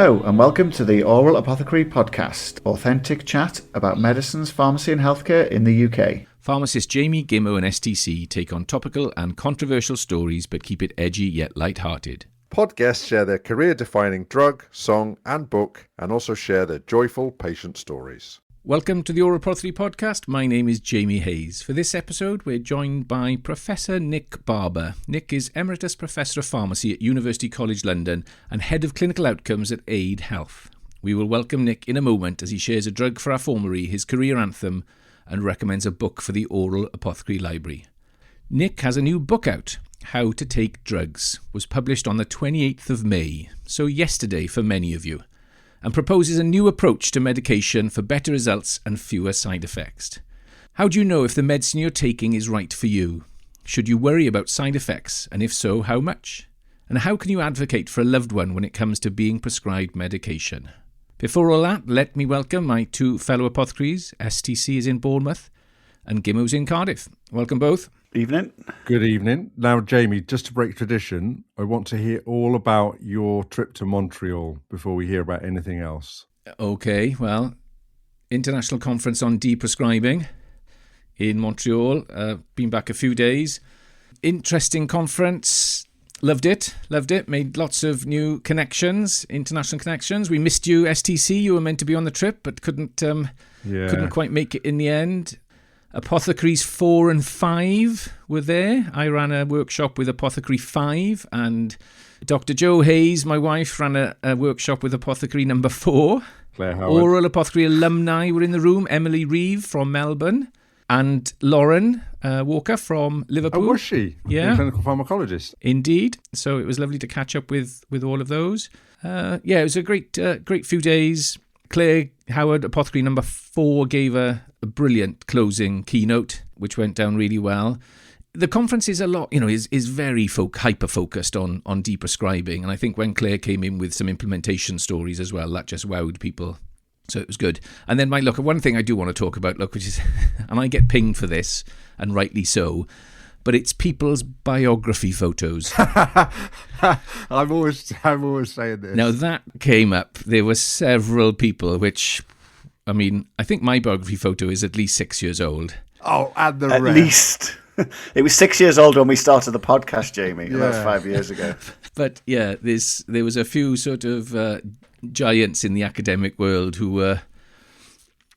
Hello and welcome to the Aural Apothecary podcast, authentic chat about medicines, pharmacy and healthcare in the UK. Pharmacist Jamie, Gimmo and STC take on topical and controversial stories but keep it edgy yet light-hearted. Pod guests share their career-defining drug, song and book and also share their joyful patient stories. Welcome to the Aural Apothecary podcast. My name is Jamie Hayes. For this episode, we're joined by Professor Nick Barber. Nick is Emeritus Professor of Pharmacy at University College London and Head of Clinical Outcomes at Aid Health. We will welcome Nick in a moment as he shares a drug for our formulary, his career anthem, and recommends a book for the Aural Apothecary Library. Nick has a new book out, How to Take Drugs, was published on the 28th of May, so yesterday for many of you, and proposes a new approach to medication for better results and fewer side effects. How do you know if the medicine you're taking is right for you? Should you worry about side effects, and if so, how much? And how can you advocate for a loved one when it comes to being prescribed medication? Before all that, let me welcome my two fellow apothecaries. STC is in Bournemouth and Gimmo's in Cardiff. Welcome both. Evening. Good evening. Now, Jamie, just to break tradition, I want to hear all about your trip to Montreal before we hear about anything else. Okay, well, International Conference on Deprescribing in Montreal. Been back a few days. Interesting conference. Loved it. Made lots of new connections, international connections. We missed you, STC. You were meant to be on the trip, but couldn't quite make it in the end. Apothecaries 4 and 5 were there. I ran a workshop with Apothecary 5, and Dr. Jo Hayes, my wife, ran a workshop with Apothecary number 4. Claire Howard. Aural Apothecary alumni were in the room. Emily Reeve from Melbourne and Lauren Walker from Liverpool. Oh, was she? Yeah. A clinical pharmacologist. Indeed. So it was lovely to catch up with all of those. It was a great few days. Claire Howard, Apothecary number 4, gave a brilliant closing keynote, which went down really well. The conference is a lot, is very hyper-focused on deprescribing. And I think when Claire came in with some implementation stories as well, that just wowed people. So it was good. And then one thing I do want to talk about, which is, and I get pinged for this, and rightly so, but it's people's biography photos. I'm always saying this. Now that came up. There were several people, which, I think my biography photo is at least 6 years old. Oh, and the At rest. least. It was 6 years old when we started the podcast, Jamie. Yeah. That was 5 years ago. But yeah, there was a few sort of giants in the academic world who were,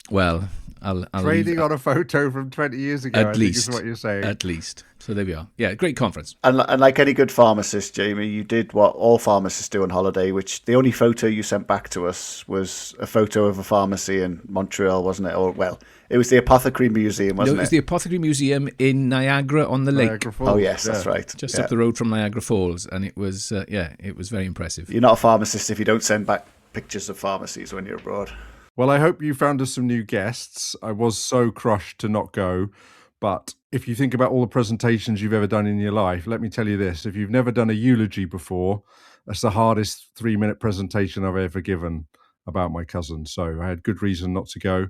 well, I'll trading on a photo from 20 years ago, at least, is what you're saying. At least. So there we are. Yeah, great conference. And like any good pharmacist, Jamie, you did what all pharmacists do on holiday, which the only photo you sent back to us was a photo of a pharmacy in Montreal, wasn't it? Or, well, it was the Apothecary Museum, wasn't it? No, it was the Apothecary Museum in Niagara-on-the-Lake. Niagara Falls, oh, yes, that's right. Just up the road from Niagara Falls. And it was, it was very impressive. You're not a pharmacist if you don't send back pictures of pharmacies when you're abroad. Well, I hope you found us some new guests. I was so crushed to not go. But if you think about all the presentations you've ever done in your life, let me tell you this. If you've never done a eulogy before, that's the hardest 3-minute presentation I've ever given about my cousin. So I had good reason not to go.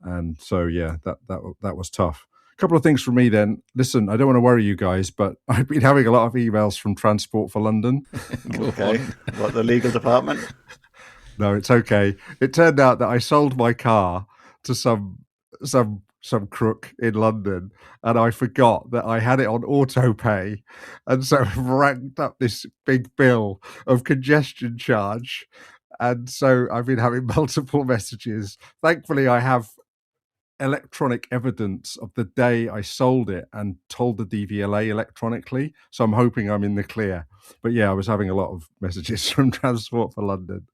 And so, yeah, that was tough. A couple of things from me then. Listen, I don't want to worry you guys, but I've been having a lot of emails from Transport for London. Okay. What, the legal department? No, it's okay. It turned out that I sold my car to some crook in London, and I forgot that I had it on auto pay, and so I've ranked up this big bill of congestion charge, and so I've been having multiple messages. Thankfully, I have electronic evidence of the day I sold it and told the DVLA electronically, so I'm hoping I'm in the clear. But yeah, I was having a lot of messages from Transport for London.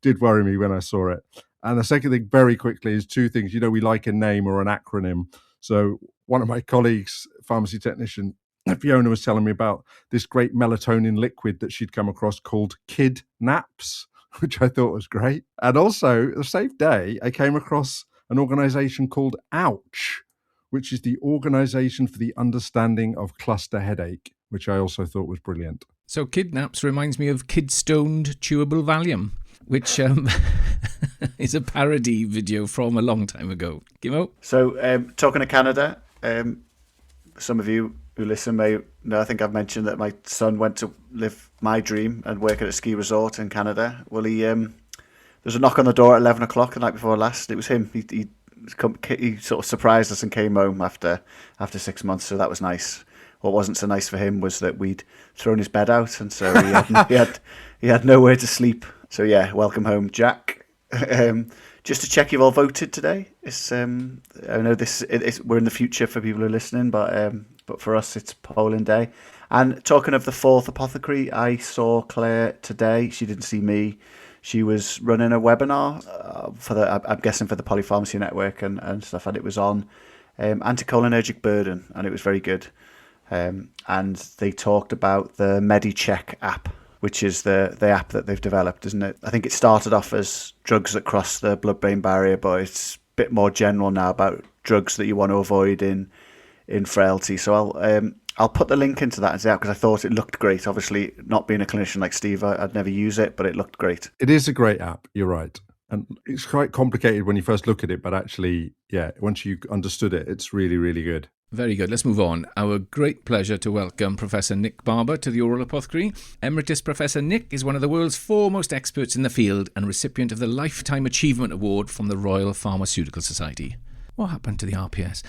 Did worry me when I saw it. And the second thing, very quickly, is two things. We like a name or an acronym. So one of my colleagues, pharmacy technician, Fiona, was telling me about this great melatonin liquid that she'd come across called Kid Naps, which I thought was great. And also, the same day, I came across an organization called Ouch, which is the Organization for the Understanding of Cluster Headache, which I also thought was brilliant. So Kidnaps reminds me of Kid Stoned Chewable Valium, which is a parody video from a long time ago. Gimmo? So, talking to Canada, some of you who listen may know, I think I've mentioned that my son went to live my dream and work at a ski resort in Canada. Well, was a knock on the door at 11 o'clock the night before last. It was him. He sort of surprised us and came home after 6 months, so that was nice. What wasn't so nice for him was that we'd thrown his bed out, and so he had nowhere to sleep. So yeah, welcome home, Jack. Just to check, you've all voted today. I know we're in the future for people who are listening, but for us it's polling day. And talking of the fourth apothecary, I saw Claire today. She didn't see me. She was running a webinar I'm guessing for the Polypharmacy Network and stuff, and it was on anticholinergic burden, and it was very good. And they talked about the MediCheck app, which is the app that they've developed, isn't it? I think it started off as drugs that cross the blood-brain barrier, but it's a bit more general now about drugs that you want to avoid in frailty. So I'll put the link into that because I thought it looked great. Obviously, not being a clinician like Steve, I'd never use it, but it looked great. It is a great app, you're right. And it's quite complicated when you first look at it, but actually, yeah, once you understood it, it's really, really good. Very good. Let's move on. Our great pleasure to welcome Professor Nick Barber to the Aural Apothecary. Emeritus Professor Nick is one of the world's foremost experts in the field and recipient of the Lifetime Achievement Award from the Royal Pharmaceutical Society. What happened to the RPS?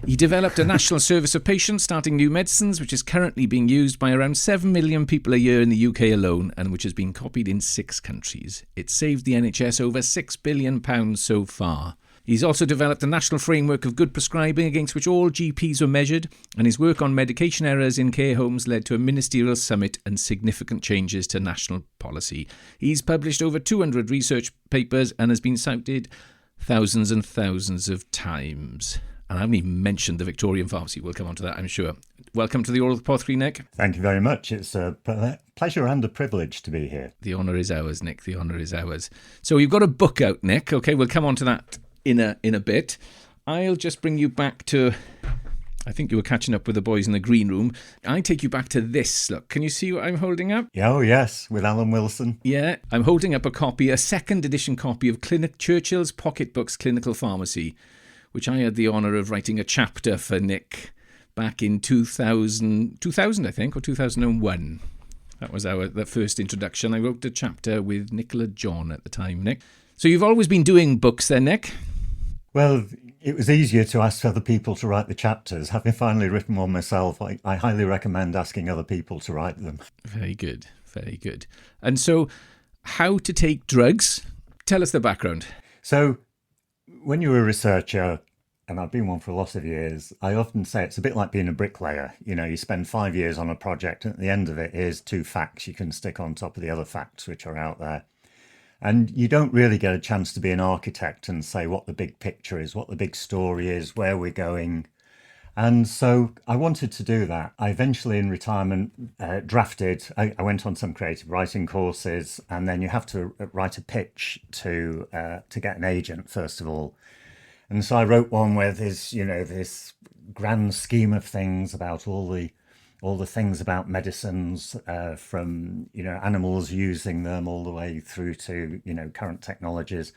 He developed a national service of patients starting new medicines, which is currently being used by around 7 million people a year in the UK alone, and which has been copied in 6 countries. It's saved the NHS over £6 billion so far. He's also developed a national framework of good prescribing against which all GPs were measured, and his work on medication errors in care homes led to a ministerial summit and significant changes to national policy. He's published over 200 research papers and has been cited thousands and thousands of times. And I haven't even mentioned the Victorian pharmacy. We'll come on to that, I'm sure. Welcome to the Aural Apothecary, Nick. Thank you very much. It's a pleasure and a privilege to be here. The honour is ours, Nick. The honour is ours. So you've got a book out, Nick. Okay, we'll come on to that in a bit. I'll just bring you back to, I think you were catching up with the boys in the green room. I take you back to this. Look, can you see what I'm holding up? Oh, yes, with Alan Wilson. Yeah, I'm holding up a second edition copy of Churchill's Pocketbook's Clinical Pharmacy, which I had the honour of writing a chapter for Nick back in 2000 I think, or 2001. That was the first introduction. I wrote a chapter with Nicola John at the time, Nick. So you've always been doing books then, Nick? Well, it was easier to ask other people to write the chapters. Having finally written one myself, I highly recommend asking other people to write them. Very good, very good. And so, how to take drugs? Tell us the background. So, when you're a researcher, and I've been one for a lot of years, I often say it's a bit like being a bricklayer. You know, you spend 5 years on a project, and at the end of it, here's 2 facts you can stick on top of the other facts which are out there. And you don't really get a chance to be an architect and say what the big picture is, what the big story is, where we're going. And so I wanted to do that. I eventually in retirement I went on some creative writing courses, and then you have to write a pitch to get an agent first of all. And so I wrote one where there's, this grand scheme of things about all the things about medicines, from animals using them all the way through to current technologies.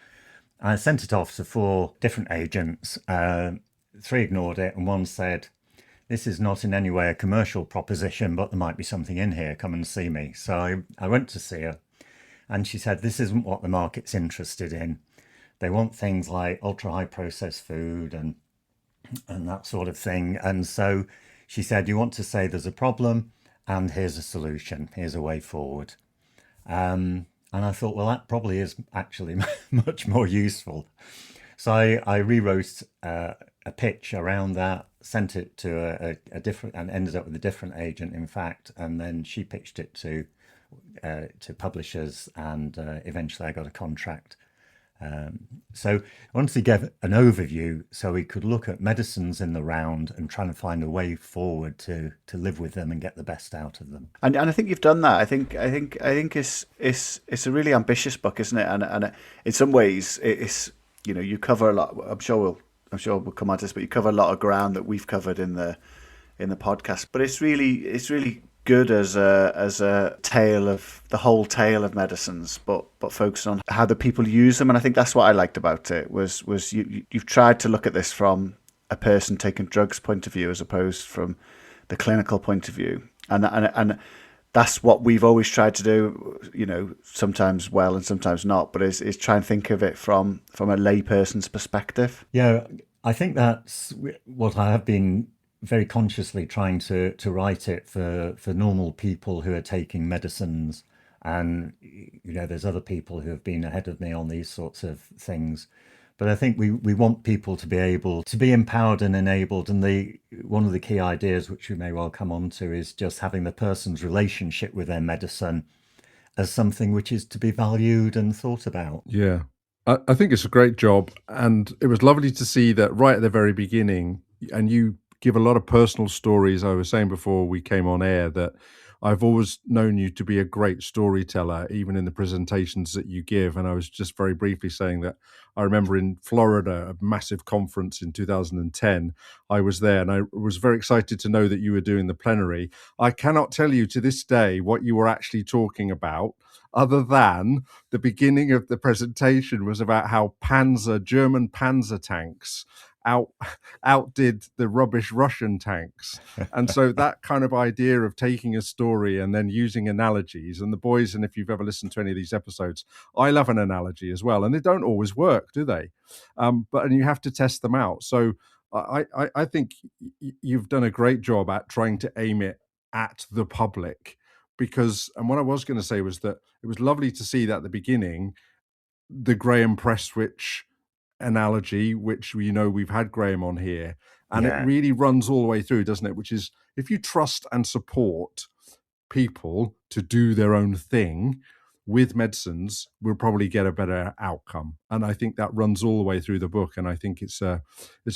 I sent it off to 4 different agents. 3 ignored it, and 1 said, "This is not in any way a commercial proposition, but there might be something in here. Come and see me." So I went to see her, and she said, "This isn't what the market's interested in. They want things like ultra high processed food and that sort of thing." And so she said, "You want to say there's a problem and here's a solution, here's a way forward." And I thought, well, that probably is actually much more useful. So I rewrote a pitch around that, sent it to a different, and ended up with a different agent, in fact. And then she pitched it to publishers, and eventually I got a contract. So I wanted to give an overview so we could look at medicines in the round and try to find a way forward to live with them and get the best out of them. And I think you've done that. I think it's a really ambitious book, isn't it? And in some ways it's you cover a lot. I'm sure we'll come on to this, but you cover a lot of ground that we've covered in the podcast. But it's really good as a tale of the whole tale of medicines, but focusing on how the people use them. And I think that's what I liked about it was you've tried to look at this from a person taking drugs point of view as opposed from the clinical point of view. And that's what we've always tried to do, sometimes well and sometimes not, but is try and think of it from a layperson's perspective. Yeah, I think that's what I have been very consciously trying to write it for normal people who are taking medicines. And, there's other people who have been ahead of me on these sorts of things. But I think we want people to be able to be empowered and enabled. And one of the key ideas, which we may well come on to, is just having the person's relationship with their medicine as something which is to be valued and thought about. Yeah. I think it's a great job. And it was lovely to see that right at the very beginning, and you give a lot of personal stories. I was saying before we came on air that I've always known you to be a great storyteller, even in the presentations that you give. And I was just very briefly saying that I remember in Florida, a massive conference in 2010, I was there and I was very excited to know that you were doing the plenary. I cannot tell you to this day what you were actually talking about, other than the beginning of the presentation was about how German Panzer tanks outdid the rubbish Russian tanks. And so that kind of idea of taking a story and then using analogies, and the boys, and if you've ever listened to any of these episodes, I love an analogy as well. And they don't always work, do they? And you have to test them out. So I think you've done a great job at trying to aim it at the public. And what I was going to say was that it was lovely to see that at the beginning, the Graham Prestwich analogy, which we've had Graham on here, and it really runs all the way through, doesn't it? Which is, if you trust and support people to do their own thing with medicines, we'll probably get a better outcome. And I think that runs all the way through the book, and I think it's a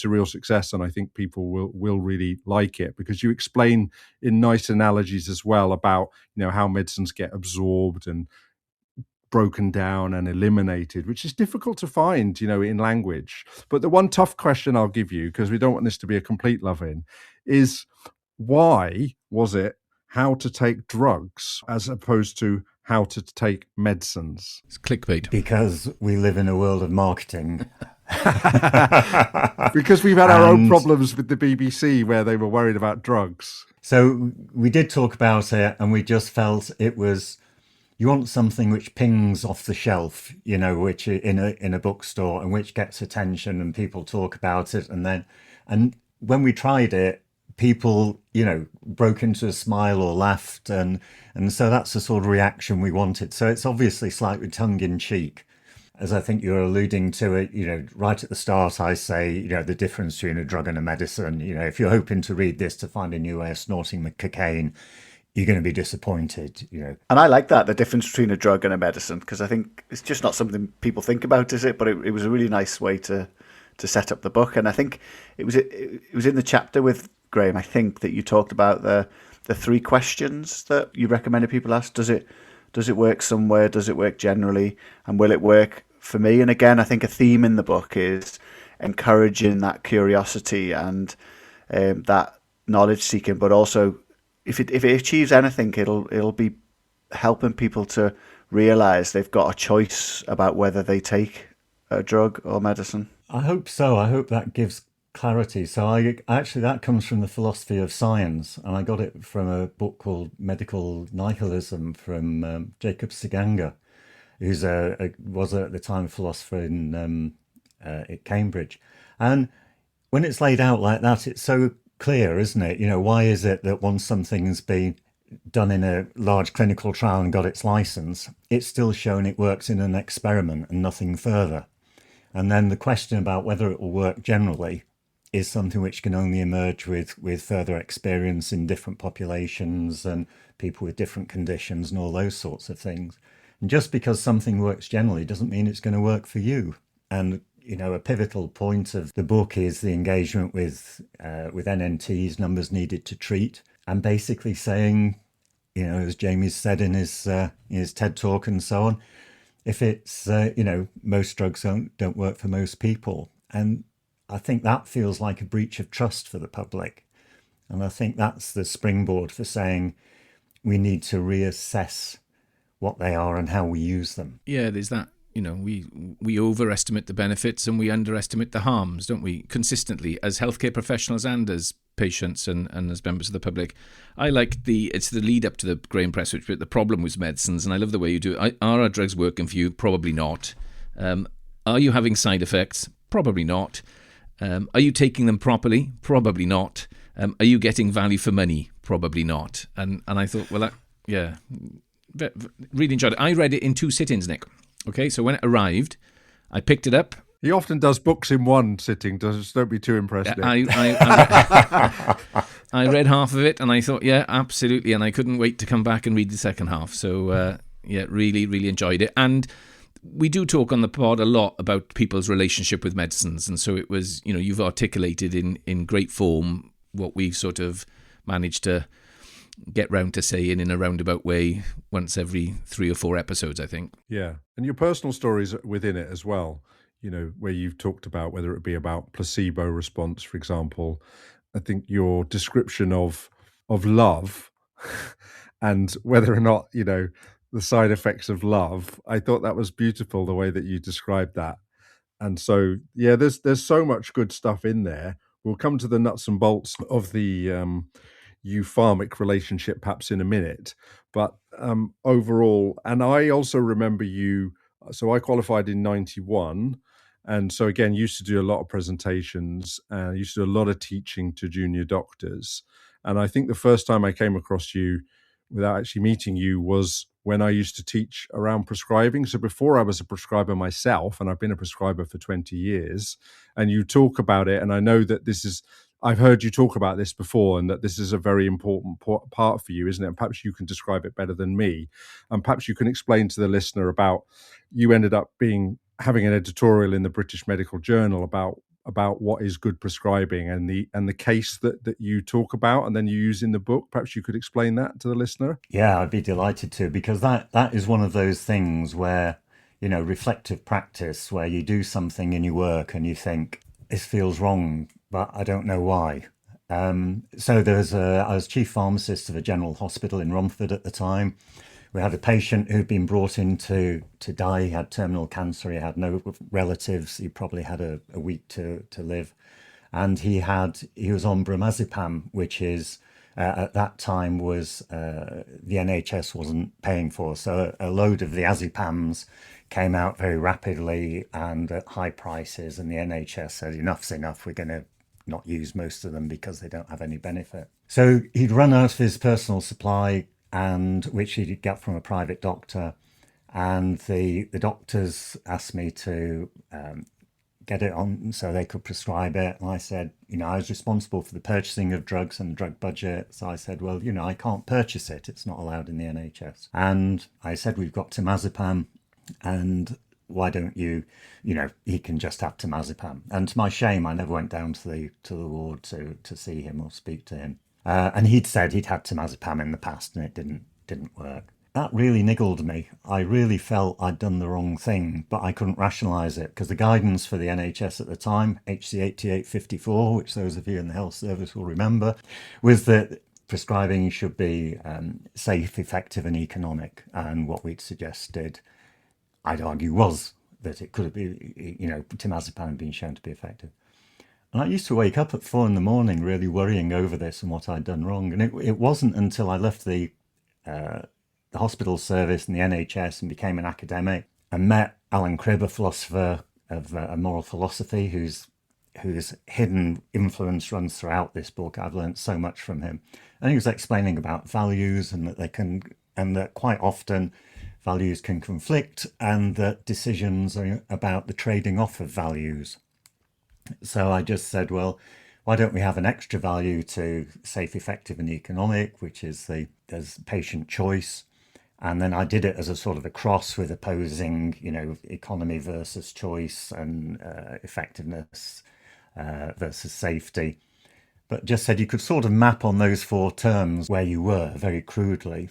real success, and I think people will really like it, because you explain in nice analogies as well about how medicines get absorbed and broken down and eliminated, which is difficult to find, in language. But the one tough question I'll give you, because we don't want this to be a complete love-in, is why was it how to take drugs as opposed to how to take medicines? It's clickbait. Because we live in a world of marketing. Because we've had our own problems with the BBC where they were worried about drugs. So we did talk about it, and we just felt it was, you want something which pings off the shelf, which in a bookstore, and which gets attention and people talk about it. And when we tried it, people, broke into a smile or laughed. And so that's the sort of reaction we wanted. So it's obviously slightly tongue in cheek. As I think you're alluding to it, right at the start, I say, the difference between a drug and a medicine. If you're hoping to read this to find a new way of snorting cocaine, you're going to be disappointed, And I like that, the difference between a drug and a medicine, because I think it's just not something people think about, is it? But it was a really nice way to set up the book. And I think it was in the chapter with Graham, I think, that you talked about the 3 questions that you recommended people ask. Does it work somewhere? Does it work generally? And will it work for me? And again, I think a theme in the book is encouraging that curiosity and that knowledge seeking, but also if it achieves anything, it'll be helping people to realize they've got a choice about whether they take a drug or medicine. I hope so. I hope that gives clarity. So that comes from the philosophy of science, and I got it from a book called Medical Nihilism from Jacob Siganga, who's was at the time a philosopher in at Cambridge. And when it's laid out like that, it's so clear, isn't it? Why is it that once something's been done in a large clinical trial and got its license, it's still shown it works in an experiment and nothing further? And then the question about whether it will work generally is something which can only emerge with further experience in different populations and people with different conditions and all those sorts of things. And just because something works generally doesn't mean it's going to work for you. And a pivotal point of the book is the engagement with NNTs, numbers needed to treat, and basically saying, as Jamie's said in his TED talk and so on, if it's most drugs don't work for most people, and I think that feels like a breach of trust for the public, and I think that's the springboard for saying we need to reassess what they are and how we use them. Yeah, there's that. we overestimate the benefits and we underestimate the harms, don't we? Consistently, as healthcare professionals and as patients and as members of the public. I like it's the lead up to the Graham Press, which the problem with medicines, and I love the way you do it. Are our drugs working for you? Probably not. Are you having side effects? Probably not. Are you taking them properly? Probably not. Are you getting value for money? Probably not. And I thought, well, really enjoyed it. I read it in 2 sittings, Nick. Okay, so when it arrived, I picked it up. He often does books in one sitting. Don't be too impressed. I read half of it and I thought, yeah, absolutely. And I couldn't wait to come back and read the second half. So, really, really enjoyed it. And we do talk on the pod a lot about people's relationship with medicines. And so it was, you've articulated in great form what we've sort of managed to get round to saying in a roundabout way once every 3 or 4 episodes, I think. Yeah. And your personal stories within it as well, where you've talked about whether it be about placebo response, for example. I think your description of love and whether or not, the side effects of love, I thought that was beautiful, the way that you described that. And so, yeah, there's so much good stuff in there. We'll come to the nuts and bolts of the eupharmic relationship perhaps in a minute, but overall, and I also remember so I qualified in 91, and so again used to do a lot of presentations and used to do a lot of teaching to junior doctors. And I think the first time I came across you without actually meeting you was when I used to teach around prescribing. So before I was a prescriber myself, and I've been a prescriber for 20 years, and you talk about it, and I know that I've heard you talk about this before, and that this is a very important part for you, isn't it? And perhaps you can describe it better than me. And perhaps you can explain to the listener about, you ended up having an editorial in the British Medical Journal about what is good prescribing and the case that you talk about and then you use in the book. Perhaps you could explain that to the listener. Yeah, I'd be delighted to, because that is one of those things where, reflective practice, where you do something in your work and you think, this feels wrong, but I don't know why. So I was chief pharmacist of a general hospital in Romford at the time. We had a patient who'd been brought in to die. He had terminal cancer. He had no relatives. He probably had a week to live. And he was on bromazepam, which is, at that time was, the NHS wasn't paying for. So a load of the azepams came out very rapidly and at high prices. And the NHS said, enough's enough. We're going to not use most of them because they don't have any benefit. So he'd run out of his personal supply, and which he'd get from a private doctor. And the doctors asked me to get it on so they could prescribe it. And I said, I was responsible for the purchasing of drugs and the drug budget. So I said, well, I can't purchase it. It's not allowed in the NHS. And I said, we've got temazepam, and why don't you, he can just have temazepam. And to my shame, I never went down to the ward to see him or speak to him. And he'd said he'd had temazepam in the past and it didn't work. That really niggled me. I really felt I'd done the wrong thing, but I couldn't rationalise it, because the guidance for the NHS at the time, HC 8854, which those of you in the health service will remember, was that prescribing should be safe, effective and economic. And what we'd suggested, I'd argue, was that it could be, temazepam had been shown to be effective. And I used to wake up at 4 a.m. really worrying over this and what I'd done wrong. And it wasn't until I left the hospital service and the NHS and became an academic and met Alan Cribb, a philosopher of moral philosophy, whose hidden influence runs throughout this book. I've learned so much from him. And he was explaining about values, and that quite often values can conflict, and that decisions are about the trading off of values. So I just said, well, why don't we have an extra value to safe, effective and economic, which is there's patient choice. And then I did it as a sort of a cross with opposing, economy versus choice and effectiveness versus safety. But just said you could sort of map on those 4 terms where you were very crudely,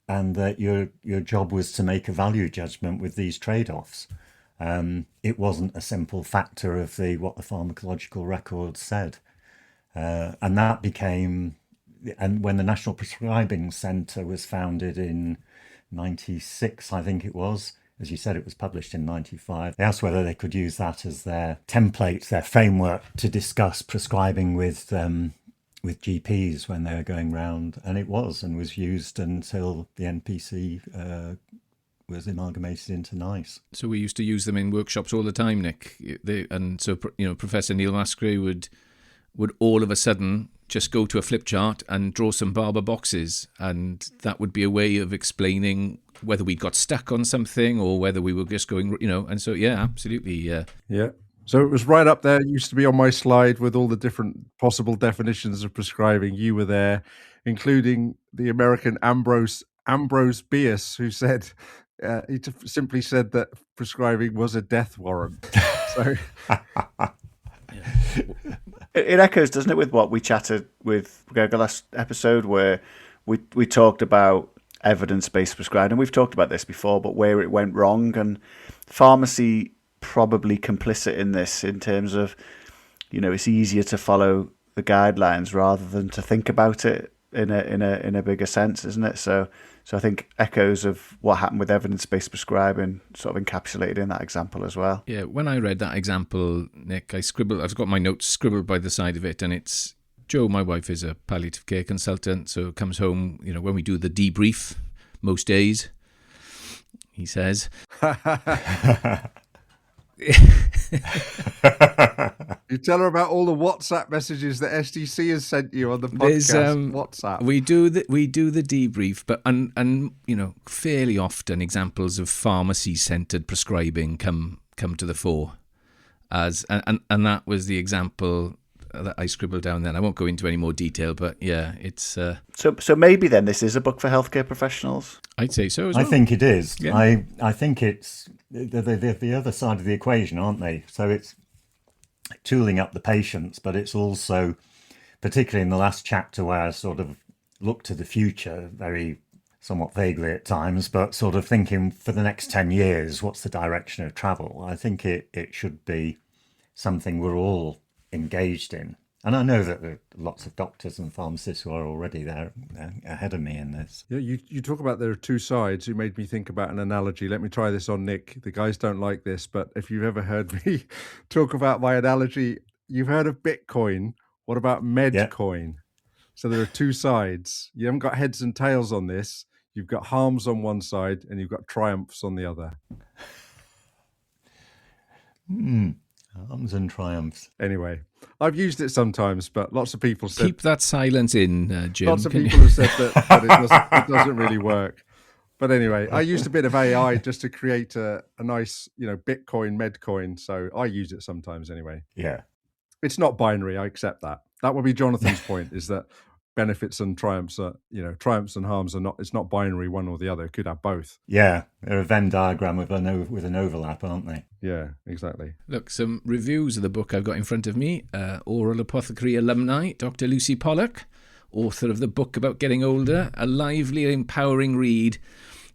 and that your job was to make a value judgment with these trade-offs. It wasn't a simple factor of what the pharmacological records said. And that became, and when the National Prescribing Centre was founded in 96, I think it was, as you said, it was published in 95. They asked whether they could use that as their template, their framework to discuss prescribing with GPs when they were going round, and it was used until the NPC was amalgamated into NICE. So we used to use them in workshops all the time, Nick. Professor Neil Maskery would all of a sudden just go to a flip chart and draw some Barber boxes, and that would be a way of explaining whether we got stuck on something or whether we were just going, and so, yeah, absolutely. Yeah. So it was right up there. It used to be on my slide with all the different possible definitions of prescribing. You were there, including the American Ambrose Bierce, who said, simply said that prescribing was a death warrant. So it echoes, doesn't it, with what we chatted with Gregor last episode, where we talked about evidence-based prescribing. And we've talked about this before, but where it went wrong, and pharmacy probably complicit in this, in terms of, it's easier to follow the guidelines rather than to think about it in a bigger sense, isn't it? So I think echoes of what happened with evidence-based prescribing sort of encapsulated in that example as well. Yeah, when I read that example, Nick, I've got my notes scribbled by the side of it, and it's Jo, my wife, is a palliative care consultant, so comes home, when we do the debrief most days, he says, you tell her about all the WhatsApp messages that STC has sent you on the podcast. WhatsApp. We do the debrief, but and fairly often examples of pharmacy-centered prescribing come to the fore, and that was the example that I scribbled down then. I won't go into any more detail, but yeah, it's so maybe then this is a book for healthcare professionals. I'd say so as well. I think it is. Yeah. I think it's the other side of the equation, aren't they? So it's tooling up the patients, but it's also, particularly in the last chapter where I sort of look to the future, very somewhat vaguely at times, but sort of thinking for the next 10 years, what's the direction of travel? I think it should be something we're all engaged in. And I know that there are lots of doctors and pharmacists who are already there ahead of me in this. Yeah, you talk about there are two sides. You made me think about an analogy. Let me try this on Nick. The guys don't like this, but if you've ever heard me talk about my analogy, you've heard of Bitcoin. What about Medcoin? Yeah. So there are two sides. You haven't got heads and tails on this. You've got harms on one side and you've got triumphs on the other. Harms and triumphs. Anyway, I've used it sometimes, but lots of people said... Keep that silence in, Jim. Lots of people have said that it doesn't really work. But anyway, I used a bit of AI just to create a nice, Bitcoin, Medcoin. So I use it sometimes anyway. Yeah. It's not binary. I accept that. That would be Jonathan's point, is that benefits and triumphs are, triumphs and harms are not, it's not binary one or the other. It could have both. Yeah. They're a Venn diagram with an overlap, aren't they? Yeah, exactly. Look, some reviews of the book I've got in front of me. Aural Apothecary alumni, Dr. Lucy Pollock, author of the book about getting older, a lively and empowering read,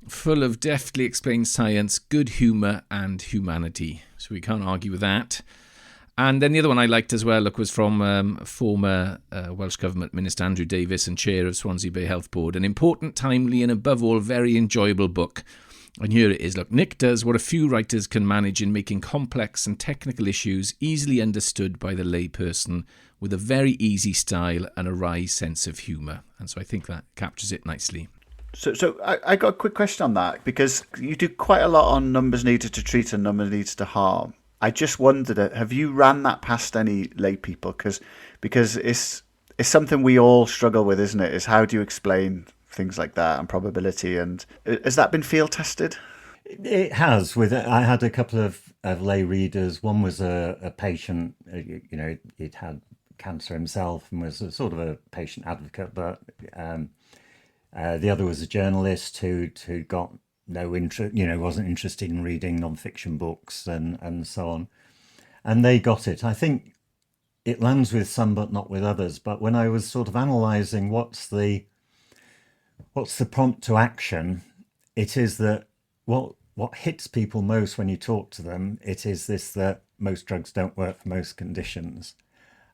full of deftly explained science, good humour and humanity. So we can't argue with that. And then the other one I liked as well, was from former Welsh Government Minister Andrew Davis and Chair of Swansea Bay Health Board. An important, timely and above all very enjoyable book. And here it is. Look, Nick does what a few writers can manage in making complex and technical issues easily understood by the layperson with a very easy style and a wry sense of humour. And so I think that captures it nicely. So I got a quick question on that, because you do quite a lot on numbers needed to treat and numbers needed to harm. I just wondered, have you ran that past any lay people? Because it's something we all struggle with, isn't it? Is how do you explain things like that and probability? And has that been field tested? It has. I had a couple of lay readers. One was a patient, he'd had cancer himself and was a sort of a patient advocate, but the other was a journalist who got no interest, wasn't interested in reading non-fiction books and so on. And they got it. I think it lands with some, but not with others. But when I was sort of analysing what's the prompt to action, it is that what hits people most when you talk to them, it is this, that most drugs don't work for most conditions.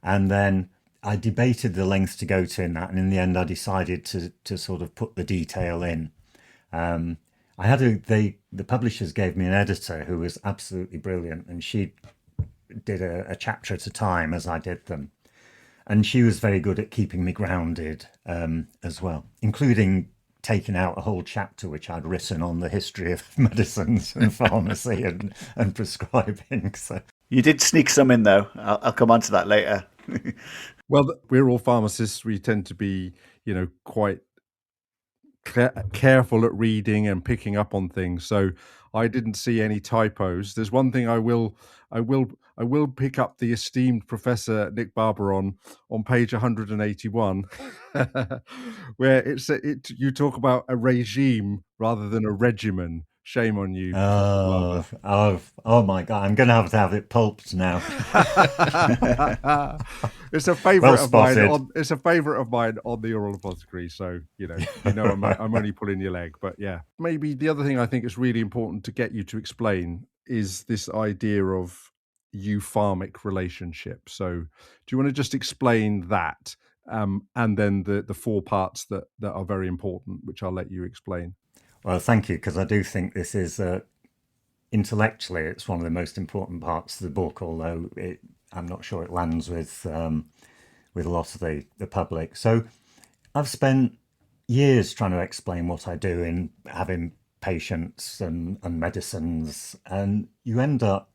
And then I debated the length to go to in that. And in the end, I decided to sort of put the detail in. the publishers gave me an editor who was absolutely brilliant, and she did a chapter at a time as I did them. And she was very good at keeping me grounded as well, including taking out a whole chapter which I'd written on the history of medicines and pharmacy and prescribing. So You did sneak some in, though. I'll come on to that later. Well, we're all pharmacists. We tend to be, quite careful at reading and picking up on things. So I didn't see any typos. There's one thing I will pick up the esteemed Professor Nick Barber on page 181, where you talk about a regime rather than a regimen. Shame on you, Professor Barber. Oh my God, I'm going to have it pulped now. It's a favourite Well of mine. spotted. It's a favourite of mine on the Aural Apothecary. So I'm only pulling your leg, but yeah. Maybe the other thing I think is really important to get you to explain is this idea of eupharmic relationship. So, do you want to just explain that, and then the four parts that are very important, which I'll let you explain. Well, thank you, because I do think this is intellectually, it's one of the most important parts of the book, although I'm not sure it lands with a lot of the public. So I've spent years trying to explain what I do in having patients and medicines, and you end up,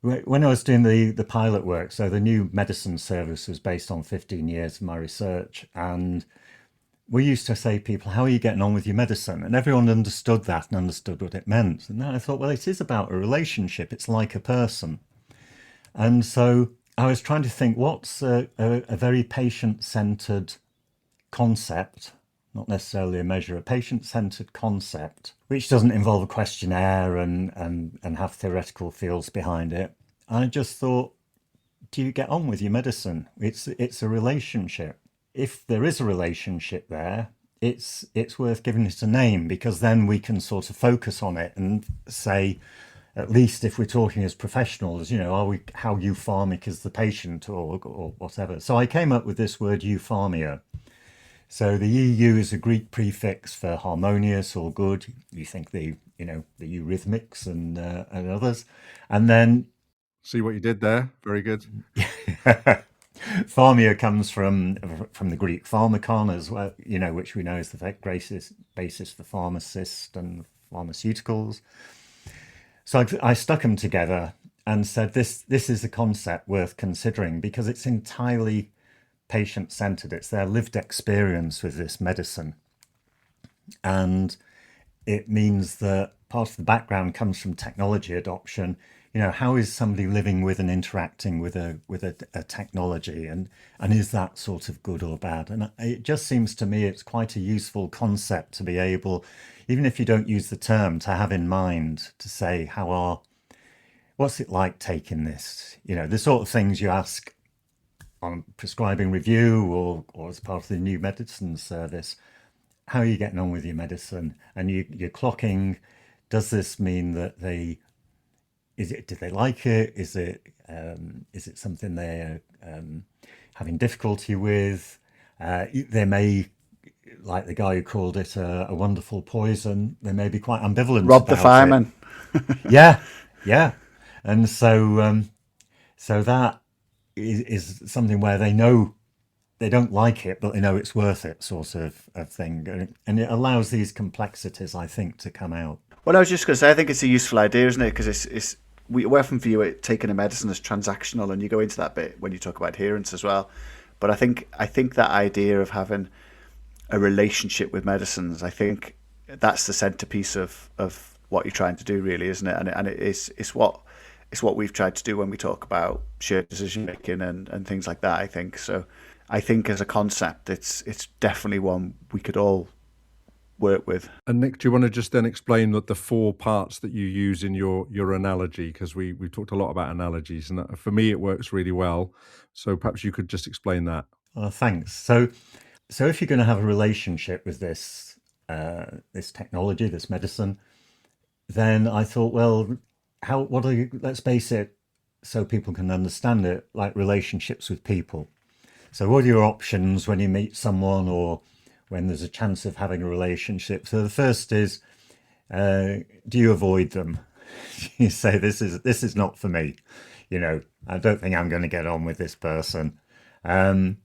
when I was doing the pilot work, so the new medicine service was based on 15 years of my research, and we used to say to people, how are you getting on with your medicine? And everyone understood that and understood what it meant. And then I thought, well, it is about a relationship. It's like a person. And so I was trying to think, what's a very patient-centered concept, not necessarily a measure, a patient-centered concept, which doesn't involve a questionnaire and have theoretical fields behind it. I just thought, do you get on with your medicine? It's a relationship. If there is a relationship there, it's worth giving it a name, because then we can sort of focus on it and say, at least if we're talking as professionals, how eupharmic is the patient or whatever. So I came up with this word eupharmia. So the EU is a Greek prefix for harmonious or good. You think the eurythmics and others, and then See what you did there? Very good. Pharmia comes from the Greek pharmakon as well, which we know is the basis for pharmacist and pharmaceuticals. So I stuck them together and said this is a concept worth considering, because it's entirely patient-centered. It's their lived experience with this medicine. And it means that part of the background comes from technology adoption. How is somebody living with and interacting with a technology, and is that sort of good or bad? And it just seems to me it's quite a useful concept to be able, even if you don't use the term, to have in mind to say what's it like taking this? The sort of things you ask on prescribing review or as part of the new medicine service. How are you getting on with your medicine? And you're clocking. Does this mean that do they like it? Is it something they're having difficulty with? They may, like the guy who called it a wonderful poison, they may be quite ambivalent Rob the about fireman. it. Yeah. And so that is something where they know they don't like it, but they know it's worth it, sort of thing. And it allows these complexities, I think, to come out. Well, I was just going to say, I think it's a useful idea, isn't it? Because we often view it, taking a medicine, as transactional, and you go into that bit when you talk about adherence as well. But I think that idea of having a relationship with medicines, I think that's the centerpiece of what you're trying to do, really, isn't it? And it's what we've tried to do when we talk about shared decision making and things like that, I think. So I think as a concept, it's definitely one we could all work with. And Nick, do you want to just then explain the four parts that you use in your analogy? Because we talked a lot about analogies, and for me it works really well. So perhaps you could just explain that. Thanks. So if you're going to have a relationship with this technology, this medicine, then I thought, well, let's base it so people can understand it, like relationships with people. So what are your options when you meet someone or when there's a chance of having a relationship? So the first is, do you avoid them? You say, this is not for me. I don't think I'm going to get on with this person. But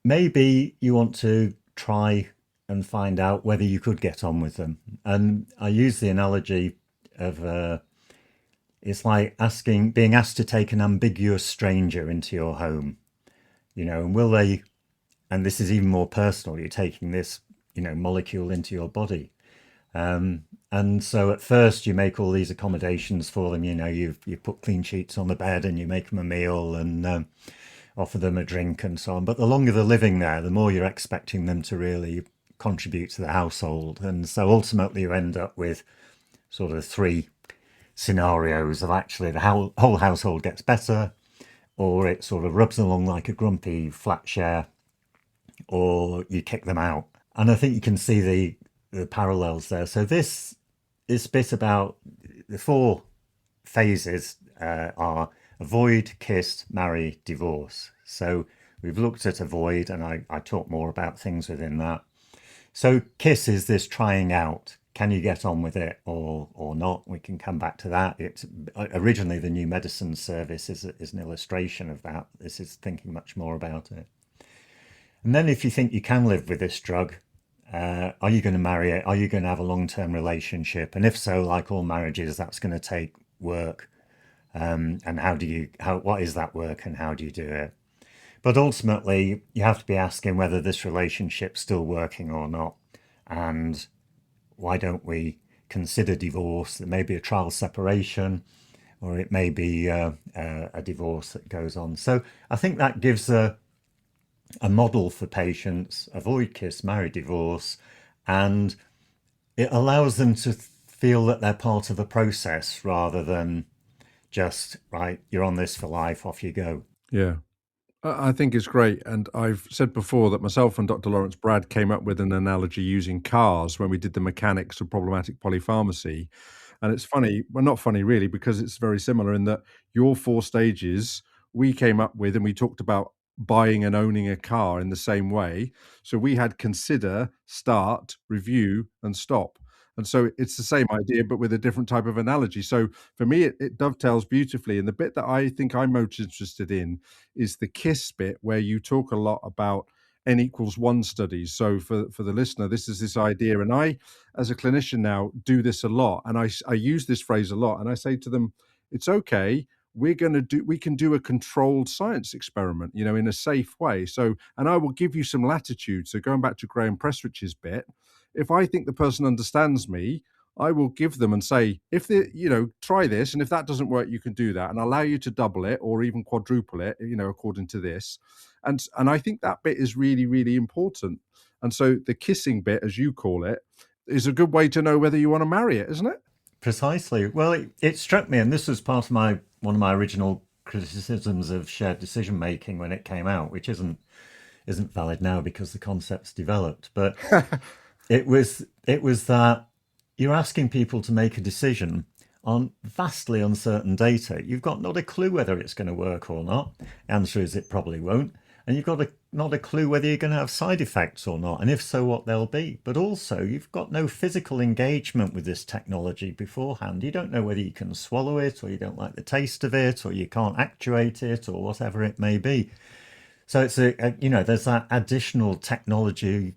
maybe you want to try and find out whether you could get on with them. And I use the analogy of it's like being asked to take an ambiguous stranger into your home, and will they, and this is even more personal, you're taking this, molecule into your body. And so at first you make all these accommodations for them, you put clean sheets on the bed and you make them a meal and offer them a drink and so on. But the longer they're living there, the more you're expecting them to really contribute to the household. And so ultimately you end up with sort of 3 scenarios of actually the whole household gets better, or it sort of rubs along like a grumpy flat share, or you kick them out. And I think you can see the parallels there. So this bit about the 4 phases are avoid, kiss, marry, divorce. So we've looked at avoid, and I talk more about things within that. So kiss is this trying out. Can you get on with it or not? We can come back to that. It's originally the New Medicine Service is an illustration of that. This is thinking much more about it. And then if you think you can live with this drug, are you going to marry it? Are you going to have a long-term relationship? And if so, like all marriages, that's going to take work. And what is that work and how do you do it? But ultimately, you have to be asking whether this relationship's still working or not. And why don't we consider divorce? There may be a trial separation, or it may be a divorce that goes on. So I think that gives a model for patients: avoid, kiss, marry, divorce, and it allows them to feel that they're part of the process rather than just, right, you're on this for life, off you go. Yeah. I think it's great. And I've said before that myself and Dr. Lawrence Brad came up with an analogy using cars when we did the mechanics of problematic polypharmacy. And it's funny, well, not funny really, because it's very similar in that your 4 stages we came up with, and we talked about buying and owning a car in the same way. So we had consider, start, review, and stop. And so it's the same idea, but with a different type of analogy. So for me, it dovetails beautifully. And the bit that I think I'm most interested in is the KISS bit, where you talk a lot about N=1 studies. So for the listener, this is this idea. And I, as a clinician now, do this a lot. And I use this phrase a lot. And I say to them, it's okay. We can do a controlled science experiment, in a safe way. So, and I will give you some latitude. So going back to Graham Pressrich's bit, if I think the person understands me, I will give them and say, if try this, and if that doesn't work, you can do that, and I'll allow you to double it or even quadruple it, according to this. And I think that bit is really, really important. And so the kissing bit, as you call it, is a good way to know whether you want to marry it, isn't it? Precisely. Well, it struck me, and this was part of one of my original criticisms of shared decision making when it came out, which isn't valid now because the concept's developed. But it was that you're asking people to make a decision on vastly uncertain data. You've got not a clue whether it's going to work or not. The answer is it probably won't. And you've got not a clue whether you're going to have side effects or not, and if so, what they'll be. But also, you've got no physical engagement with this technology beforehand. You don't know whether you can swallow it, or you don't like the taste of it, or you can't actuate it, or whatever it may be. So it's there's that additional technology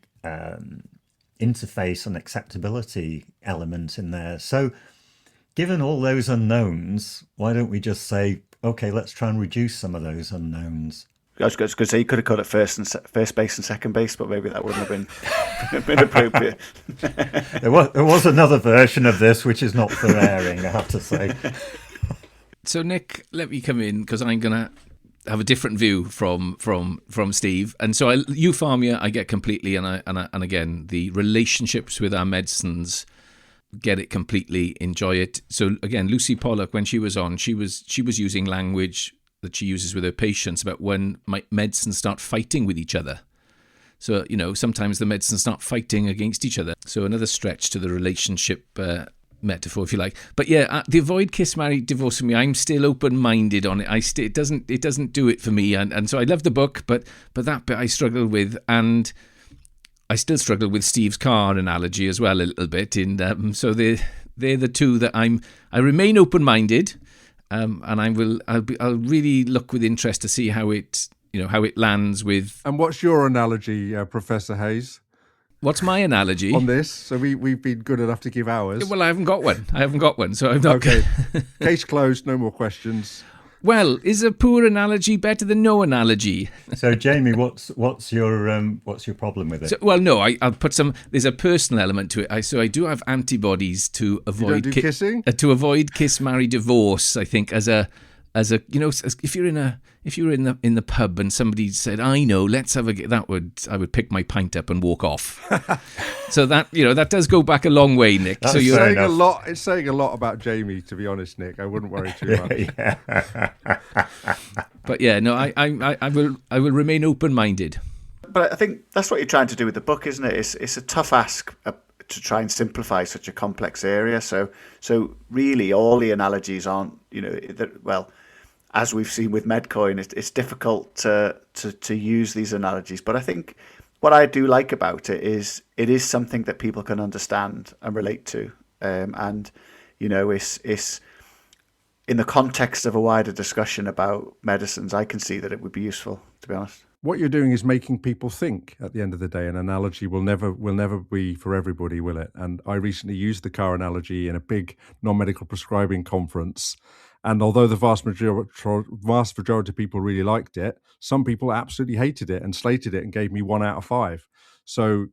interface and acceptability element in there. So given all those unknowns, why don't we just say, okay, let's try and reduce some of those unknowns? I was going to say you could have cut it first base and second base, but maybe that wouldn't have been appropriate. There was another version of this which is not for airing, I have to say. So Nick, let me come in because I'm going to have a different view from Steve. And so eupharmia I get completely, and again the relationships with our medicines, get it completely, enjoy it. So again, Lucy Pollock, when she was on, she was using language that she uses with her patients about when medicines start fighting with each other. So, sometimes the medicines start fighting against each other. So another stretch to the relationship metaphor, if you like. But yeah, the avoid, kiss, marry, divorce for me, I'm still open-minded on it. It doesn't do it for me. And so I love the book, but that bit I struggle with. And I still struggle with Steve's car analogy as well a little bit. So they're the two that I remain open-minded, and I'll really look with interest to see how it lands with. And what's your analogy, Professor Hayes? What's my analogy on this? So we've been good enough to give ours. Well, I haven't got one, so I'm not. Okay, case closed. No more questions. Well, is a poor analogy better than no analogy? So, Jamie, what's your problem with it? So, well, no, I'll put some. There's a personal element to it. I do have antibodies to avoid kissing, to avoid kiss, marry, divorce. I think as a if you're in the pub and somebody said, I know, let's have I would pick my pint up and walk off. So that does go back a long way, Nick. That's so you're saying a lot. It's saying a lot about Jamie, to be honest, Nick. I wouldn't worry too much. But yeah, no, I will remain open-minded. But I think that's what you're trying to do with the book, isn't it? It's a tough ask to try and simplify such a complex area. So really, all the analogies aren't, as we've seen with Medcoin, it's difficult to use these analogies. But I think what I do like about it is something that people can understand and relate to. It's in the context of a wider discussion about medicines, I can see that it would be useful, to be honest. What you're doing is making people think at the end of the day. An analogy will never be for everybody, will it? And I recently used the car analogy in a big non-medical prescribing conference. And although the vast majority of people really liked it, some people absolutely hated it and slated it and gave me 1 out of 5. So,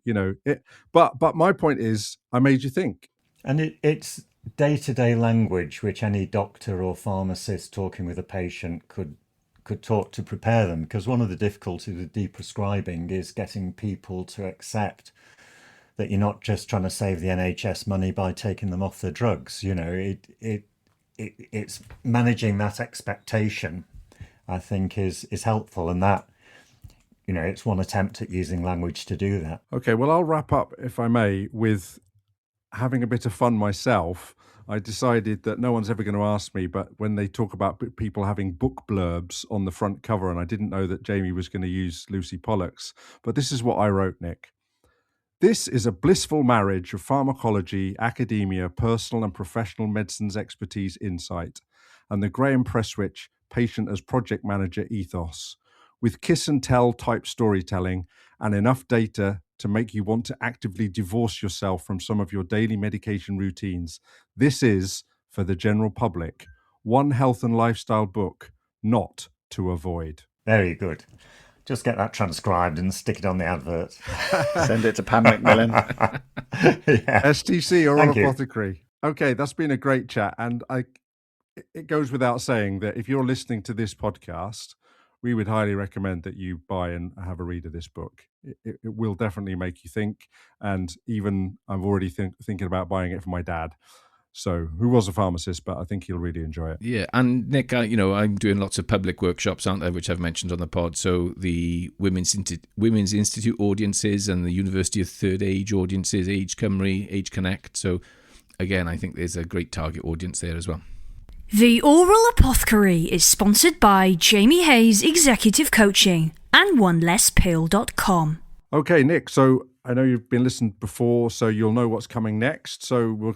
but my point is, I made you think. And it's day-to-day language, which any doctor or pharmacist talking with a patient could talk to prepare them. Because one of the difficulties with deprescribing is getting people to accept that you're not just trying to save the NHS money by taking them off the drugs. It's managing that expectation, I think, is helpful, and that it's one attempt at using language to do that. Okay, well, I'll wrap up, if I may, with having a bit of fun myself. I decided that no one's ever going to ask me, but when they talk about people having book blurbs on the front cover, and I didn't know that Jamie was going to use Lucy Pollock's, but this is what I wrote, Nick. This is a blissful marriage of pharmacology, academia, personal and professional medicines expertise insight, and the Graham Presswich patient as project manager ethos, with kiss and tell type storytelling and enough data to make you want to actively divorce yourself from some of your daily medication routines. This is, for the general public, one health and lifestyle book not to avoid. Very good. Just get that transcribed and stick it on the advert. Send it to Pam McMillan. Yeah. STC, Aural Apothecary. Okay, that's been a great chat. And it goes without saying that if you're listening to this podcast, we would highly recommend that you buy and have a read of this book. It will definitely make you think. And even I'm already thinking about buying it for my dad. So, who was a pharmacist, but I think he'll really enjoy it. Yeah, and Nick, I'm doing lots of public workshops, aren't there, which I've mentioned on the pod. So the Women's Institute audiences and the University of Third Age audiences, Age Cymru, Age Connect. So again, I think there's a great target audience there as well. The Aural Apothecary is sponsored by Jamie Hayes Executive Coaching and OneLessPill.com. Okay, Nick, so I know you've been listened before, so you'll know what's coming next. So we'll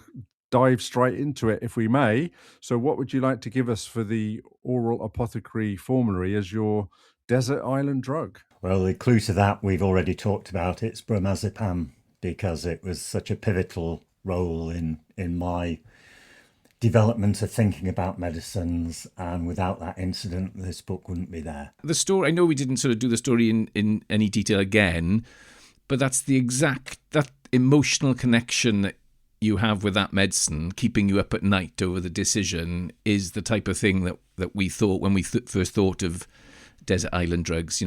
dive straight into it, if we may. So what would you like to give us for the Aural Apothecary formulary as your desert island drug? Well, the clue to that we've already talked about. It's bromazepam, because it was such a pivotal role in my development of thinking about medicines, and without that incident, this book wouldn't be there. The story, I know we didn't sort of do the story in any detail again, but that's that emotional connection that you have with that medicine, keeping you up at night over the decision, is the type of thing that we thought when we first thought of desert island drugs.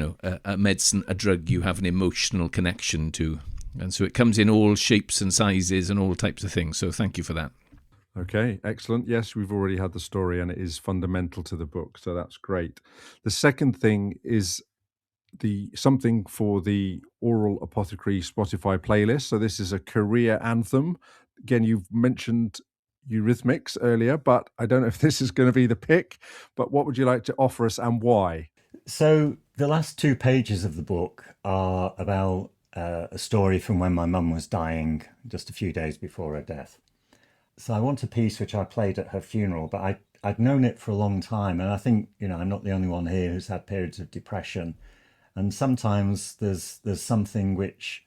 A medicine, a drug you have an emotional connection to, and so it comes in all shapes and sizes and all types of things. So thank you for that. Okay, excellent. Yes, we've already had the story, and it is fundamental to the book, so that's great. The second thing is something for the Aural Apothecary Spotify playlist. So this is a career anthem. Again, you've mentioned Eurythmics earlier, but I don't know if this is going to be the pick, but what would you like to offer us and why? So the last 2 pages of the book are about a story from when my mum was dying, just a few days before her death. So I want a piece which I played at her funeral, but I'd known it for a long time. And I think, I'm not the only one here who's had periods of depression. And sometimes there's something which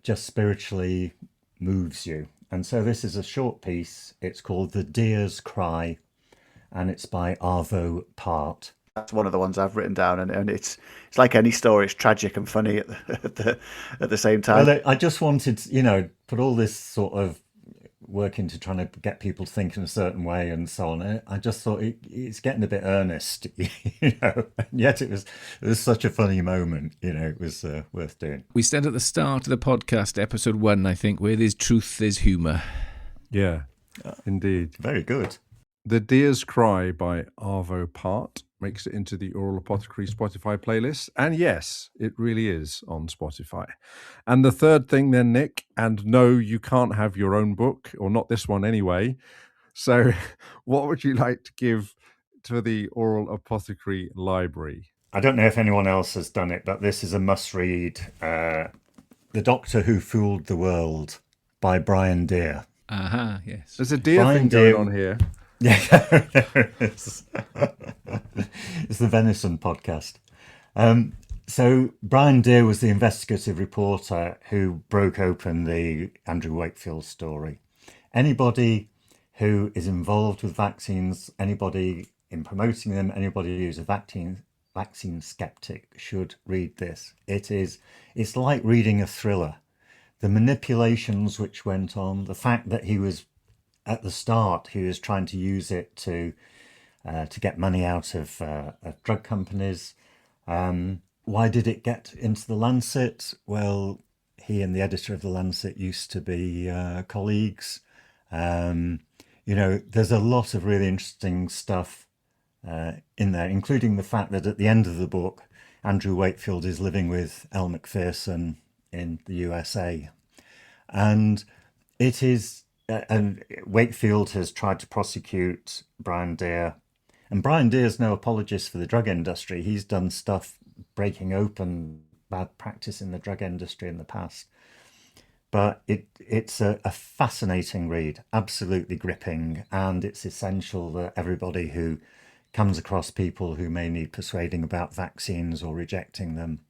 just spiritually moves you. And so this is a short piece. It's called The Deer's Cry, and it's by Arvo Part. That's one of the ones I've written down, and it's like any story. It's tragic and funny at the same time. Well, I just wanted, put all this sort of work into trying to get people to think in a certain way and so on. I just thought it's getting a bit earnest, and yet it was such a funny moment. It was worth doing. We said at the start of the podcast, episode 1, I think, where there's truth, there's humour. Yeah, indeed. Very good. The Deer's Cry by Arvo Part makes it into the Aural Apothecary Spotify playlist. And yes, it really is on Spotify. And the third thing then, Nick, and no, you can't have your own book, or not this one anyway. So what would you like to give to the Aural Apothecary Library? I don't know if anyone else has done it, but this is a must-read. The Doctor Who Fooled the World by Brian Deere. Aha, yes. There's a deer Brian thing going Deere on here. Yeah, there it is. It's the Venison podcast. So Brian Deere was the investigative reporter who broke open the Andrew Wakefield story. Anybody who is involved with vaccines, anybody in promoting them, anybody who's a vaccine skeptic should read this. It's like reading a thriller. The manipulations which went on, the fact that he was at the start, he was trying to use it to get money out of drug companies. Why did it get into the Lancet? Well, he and the editor of the Lancet used to be colleagues. There's a lot of really interesting stuff in there, including the fact that at the end of the book, Andrew Wakefield is living with Elle Macpherson in the USA. And it is... and Wakefield has tried to prosecute Brian Deere. And Brian Deere's no apologist for the drug industry. He's done stuff breaking open bad practice in the drug industry in the past. But it's a fascinating read, absolutely gripping. And it's essential that everybody who comes across people who may need persuading about vaccines or rejecting them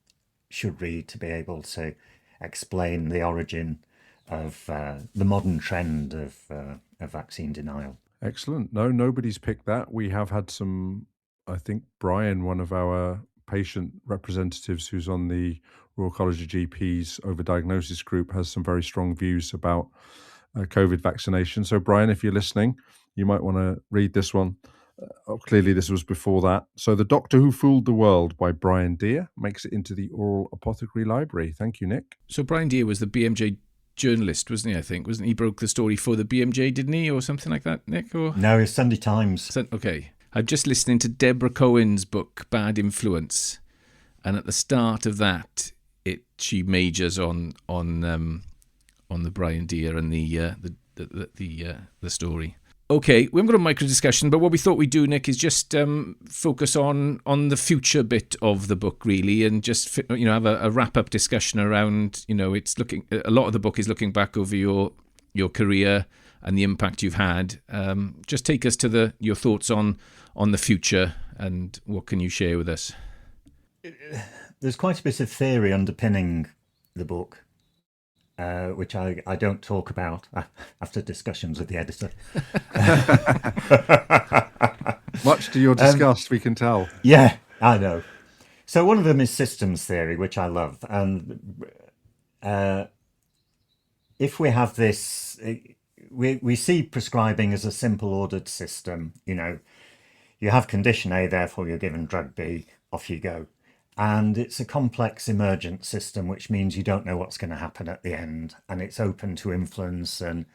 should read to be able to explain the origin of the modern trend of vaccine denial. Excellent. No, nobody's picked that. We have had some, I think Brian, one of our patient representatives who's on the Royal College of GPs overdiagnosis group, has some very strong views about COVID vaccination. So Brian, if you're listening, you might want to read this one. Clearly this was before that. So The Doctor Who Fooled the World by Brian Deere makes it into the Aural Apothecary Library. Thank you, Nick. So Brian Deere was the BMJ journalist, wasn't he? I think wasn't he broke the story for the BMJ, didn't he, or something like that, Nick? Or no, it's Sunday Times. Okay, I'm just listening to Deborah Cohen's book Bad Influence, and at the start of that, she majors on the Brian Deere and the story. Okay, we haven't got a micro discussion, but what we thought we'd do, Nick, is just focus on the future bit of the book, really, and just have a wrap up discussion around. It's looking. A lot of the book is looking back over your career and the impact you've had. Just take us to your thoughts on the future and what can you share with us. There's quite a bit of theory underpinning the book. Which I don't talk about after discussions with the editor. Much to your disgust, we can tell. Yeah, I know. So one of them is systems theory, which I love. And if we have this, we see prescribing as a simple ordered system. You have condition A, therefore you're given drug B, off you go. And it's a complex emergent system, which means you don't know what's going to happen at the end. And it's open to influence, and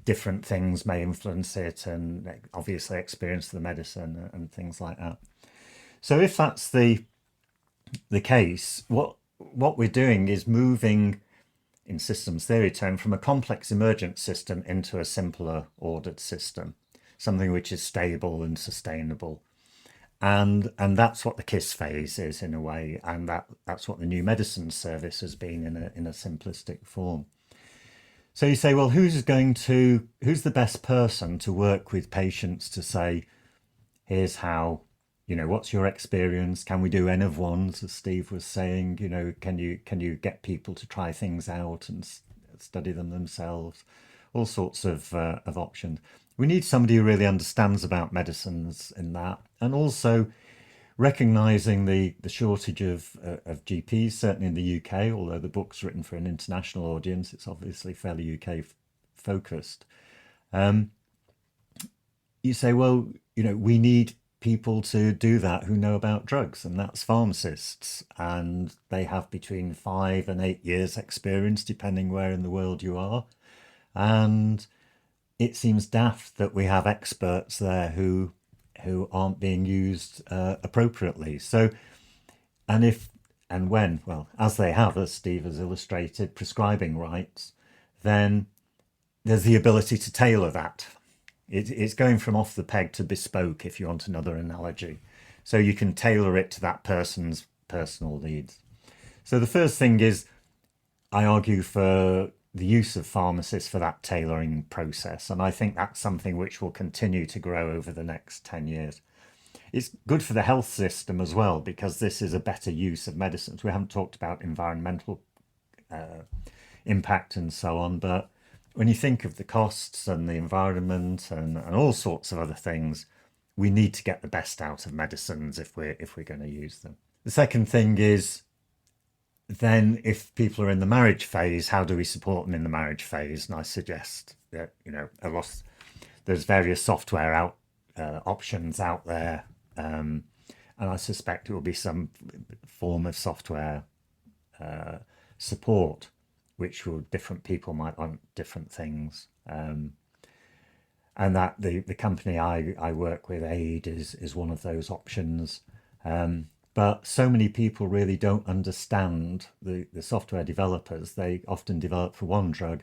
different things may influence it, and obviously experience of the medicine and things like that. So if that's the case, what we're doing is moving, in systems theory term, from a complex emergent system into a simpler ordered system, something which is stable and sustainable. And that's what the KISS phase is in a way, and that's what the new medicine service has been in a simplistic form. So you say, well, who's the best person to work with patients to say, here's how, what's your experience? Can we do N of ones, as Steve was saying? Can you get people to try things out and study them themselves? All sorts of options. We need somebody who really understands about medicines in that, and also recognizing the shortage of GPs, certainly in the UK, although the book's written for an international audience, it's obviously fairly UK focused. You say, well, we need people to do that who know about drugs, and that's pharmacists, and they have between 5 and 8 years experience, depending where in the world you are. And it seems daft that we have experts there who aren't being used appropriately. So, as they have, as Steve has illustrated, prescribing rights, then there's the ability to tailor that. It's going from off the peg to bespoke, if you want another analogy. So you can tailor it to that person's personal needs. So the first thing is, I argue for the use of pharmacists for that tailoring process. And I think that's something which will continue to grow over the next 10 years. It's good for the health system as well, because this is a better use of medicines. We haven't talked about environmental impact and so on, but when you think of the costs and the environment and all sorts of other things, we need to get the best out of medicines if we're going to use them. The second thing is, then if people are in the marriage phase, how do we support them in the marriage phase? And I suggest that, there's various software options out there. And I suspect it will be some form of software support, which different people might want different things. And that the company I work with, Aid, is one of those options. But so many people really don't understand the software developers. They often develop for one drug.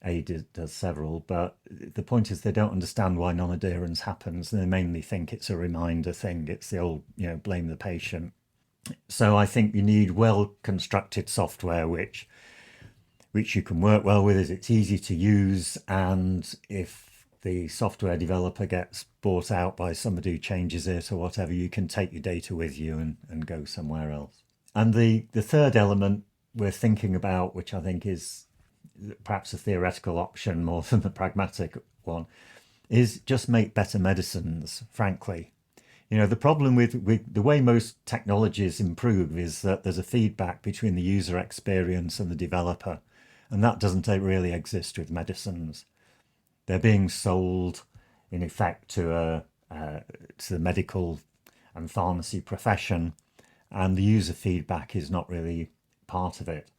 Aid does several, but the point is they don't understand why non-adherence happens. And they mainly think it's a reminder thing. It's the old, blame the patient. So I think you need well-constructed software which you can work well with, is it's easy to use, and if the software developer gets bought out by somebody who changes it or whatever, you can take your data with you and go somewhere else. And the third element we're thinking about, which I think is perhaps a theoretical option more than the pragmatic one, is just make better medicines, frankly. The problem with the way most technologies improve is that there's a feedback between the user experience and the developer, and that doesn't really exist with medicines. They're being sold, in effect, to the medical and pharmacy profession, and the user feedback is not really part of it.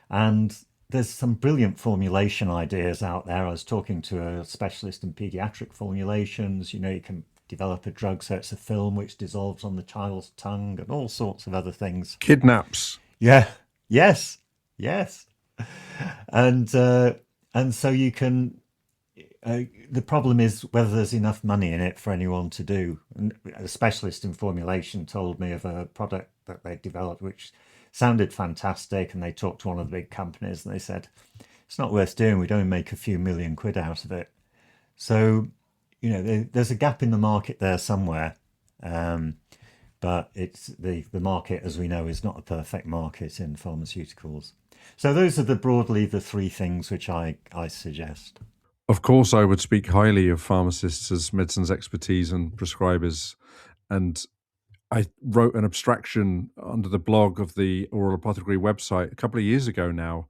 And there's some brilliant formulation ideas out there. I was talking to a specialist in pediatric formulations. You can develop a drug so it's a film which dissolves on the child's tongue and all sorts of other things. Kidnaps. Yeah. Yes. And so you can. The problem is whether there's enough money in it for anyone to do. And a specialist in formulation told me of a product that they developed which sounded fantastic, and they talked to one of the big companies and they said, it's not worth doing, we don't make a few million quid out of it. So, there's a gap in the market there somewhere. But it's the market, as we know, is not a perfect market in pharmaceuticals. So those are broadly the three things which I suggest. Of course, I would speak highly of pharmacists as medicines expertise and prescribers. And I wrote an abstraction under the blog of the Aural Apothecary website a couple of years ago now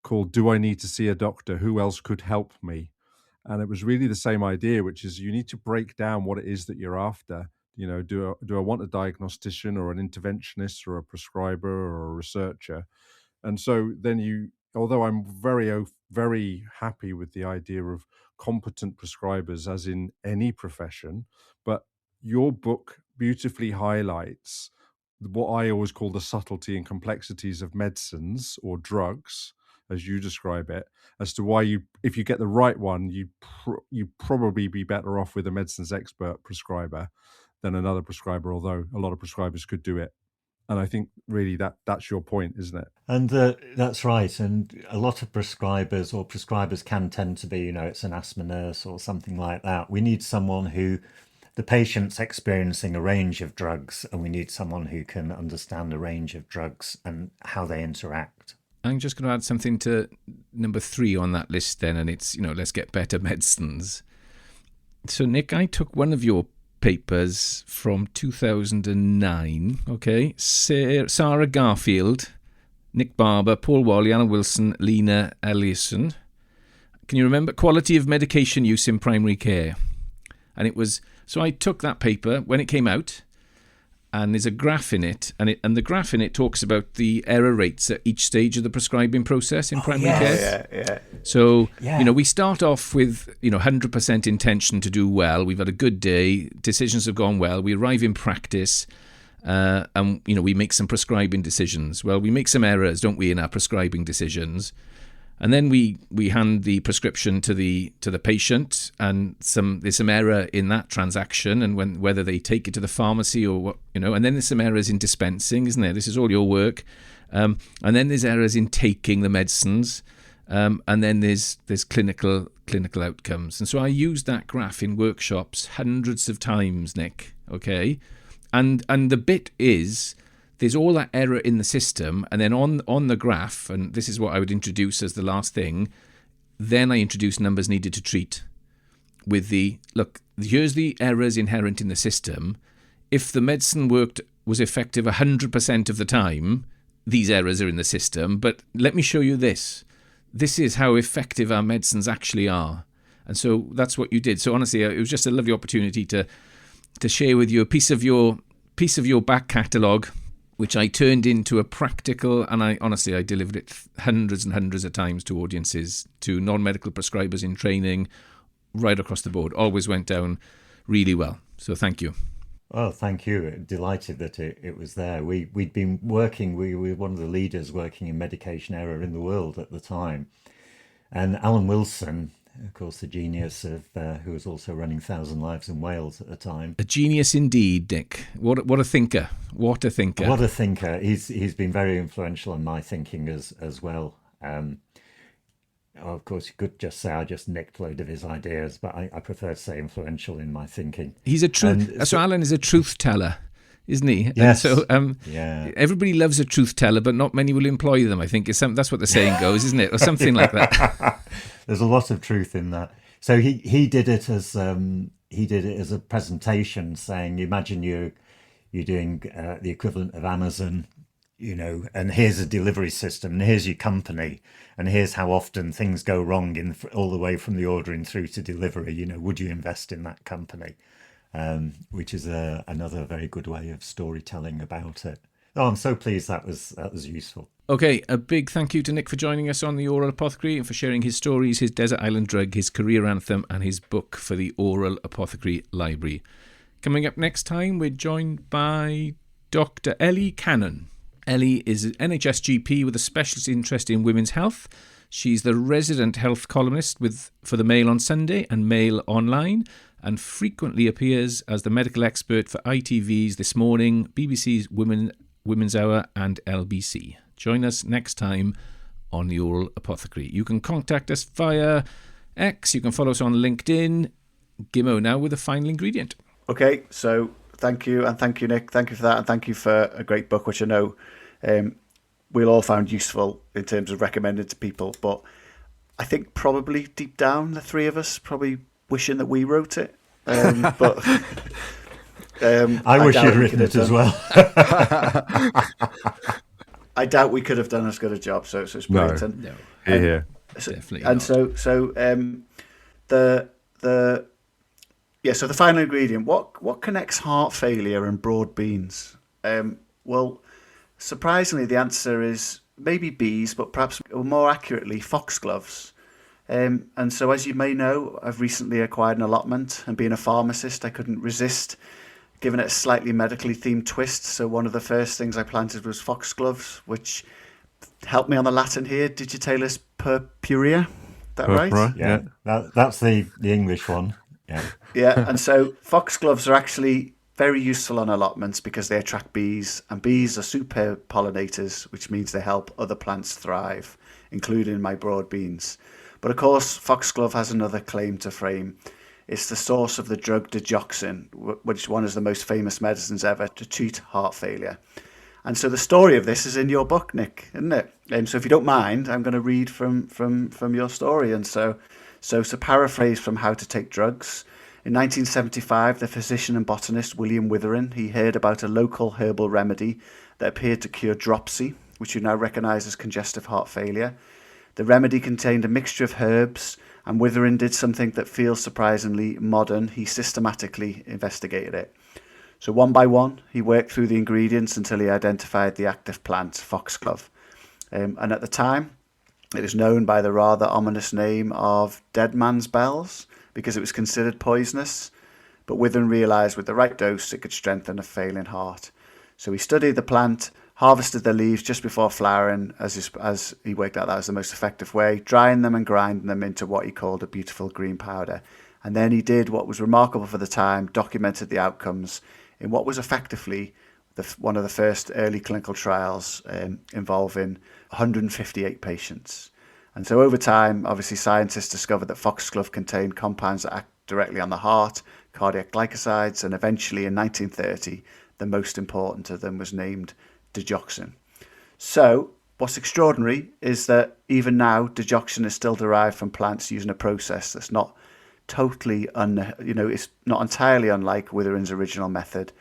called "Do I Need to See a Doctor? Who Else Could Help Me?" And it was really the same idea, which is you need to break down what it is that you're after. Do I want a diagnostician or an interventionist or a prescriber or a researcher? And so then although I'm very happy with the idea of competent prescribers as in any profession, but your book beautifully highlights what I always call the subtlety and complexities of medicines or drugs, as you describe it, as to why if you get the right one, you probably be better off with a medicines expert prescriber than another prescriber, although a lot of prescribers could do it. And I think really that's your point, isn't it? And that's right. And a lot of prescribers can tend to be, it's an asthma nurse or something like that. We need someone who, the patient's experiencing a range of drugs, and we need someone who can understand a range of drugs and how they interact. I'm just going to add something to number 3 on that list then, and it's, let's get better medicines. So, Nick, I took one of your papers from 2009, okay? Sarah Garfield, Nick Barber, Paul Wally, Alan Wilson, Lena Ellison. Can you remember? Quality of medication use in primary care. And it was, so I took that paper when it came out, and there's a graph in it, and the graph in it talks about the error rates at each stage of the prescribing process in primary care. Yeah. So, we start off with, 100% intention to do well. We've had a good day. Decisions have gone well. We arrive in practice, and, we make some prescribing decisions. Well, we make some errors, don't we, in our prescribing decisions? And then we hand the prescription to the patient, and there's some error in that transaction, and whether they take it to the pharmacy or what, and then there's some errors in dispensing, isn't there? This is all your work. And then there's errors in taking the medicines, and then there's clinical outcomes. And so I used that graph in workshops hundreds of times, Nick. Okay, and the bit is, there's all that error in the system, and then on the graph, and this is what I would introduce as the last thing, then I introduce numbers needed to treat with look, here's the errors inherent in the system. If the medicine was effective 100% of the time, these errors are in the system, but let me show you this. This is how effective our medicines actually are. And so that's what you did. So honestly, it was just a lovely opportunity to share with you a piece of your back catalogue, which I turned into a practical, and I delivered it hundreds and hundreds of times to audiences, to non-medical prescribers in training, right across the board. Always went down really well. So thank you. Oh, thank you. Delighted that it was there. We'd been working, we were one of the leaders working in medication error in the world at the time. And Alan Wilson, of course, the genius of who was also running 1,000 Lives in Wales at the time. A genius indeed, Dick. What a thinker. What a thinker. What a thinker. He's been very influential in my thinking as well. Of course, you could just say I just nicked a load of his ideas, but I prefer to say influential in my thinking. He's a truth. So Alan is a truth teller, isn't he? Yes. And so everybody loves a truth teller, but not many will employ them. I think that's what the saying goes, isn't it, or something like that. There's a lot of truth in that. So he did it as a presentation, saying, imagine you're doing the equivalent of Amazon, and here's a delivery system, and here's your company, and here's how often things go wrong all the way from the ordering through to delivery. Would you invest in that company? Which is another very good way of storytelling about it. Oh, I'm so pleased that was useful. Okay, a big thank you to Nick for joining us on the Aural Apothecary and for sharing his stories, his desert island drug, his career anthem, and his book for the Aural Apothecary Library. Coming up next time, we're joined by Dr. Ellie Cannon. Ellie is an NHS GP with a specialist interest in women's health. She's the resident health columnist for the Mail on Sunday and Mail Online, and frequently appears as the medical expert for ITV's This Morning, BBC's Women's Hour, and LBC. Join us next time on the Aural Apothecary. You can contact us via X. You can follow us on LinkedIn. Gimmo now with the final ingredient. Okay, so thank you, and thank you, Nick. Thank you for that, and thank you for a great book, which I know we'll all found useful in terms of recommending to people. But I think probably deep down, the three of us probably wishing that we wrote it. But I wish you'd written it as well. I doubt we could have done as good a job. So it's brilliant. No. Yeah. Definitely. And not. so the final ingredient. What connects heart failure and broad beans? Well, surprisingly, the answer is maybe bees, but perhaps more accurately, foxgloves. And so, as you may know, I've recently acquired an allotment, and being a pharmacist, I couldn't resist giving it a slightly medically themed twist. So one of the first things I planted was foxgloves, which helped me on the Latin here, digitalis purpurea. That right? Yeah, that's the English one. Yeah. Yeah, and so foxgloves are actually very useful on allotments because they attract bees, and bees are superb pollinators, which means they help other plants thrive, including my broad beans. But of course, foxglove has another claim to fame. It's the source of the drug digoxin, which is one of the most famous medicines ever to treat heart failure. And so the story of this is in your book, Nick, isn't it? And so if you don't mind, I'm going to read from your story. And so to paraphrase from How to Take Drugs, in 1975, the physician and botanist William Withering, he heard about a local herbal remedy that appeared to cure dropsy, which you now recognise as congestive heart failure. The remedy contained a mixture of herbs, and Withering did something that feels surprisingly modern. He systematically investigated it. So one by one, he worked through the ingredients until he identified the active plant, foxglove. And at the time, it was known by the rather ominous name of dead man's bells because it was considered poisonous. But Withering realised with the right dose, it could strengthen a failing heart. So he studied the plant, harvested the leaves just before flowering, as he worked out that was the most effective way, drying them and grinding them into what he called a beautiful green powder. And then he did what was remarkable for the time, documented the outcomes in what was effectively one of the first early clinical trials involving 158 patients. And so over time, obviously, scientists discovered that foxglove contained compounds that act directly on the heart, cardiac glycosides, and eventually in 1930, the most important of them was named digoxin. So what's extraordinary is that even now, digoxin is still derived from plants using a process that's not totally, it's not entirely unlike Withering's original method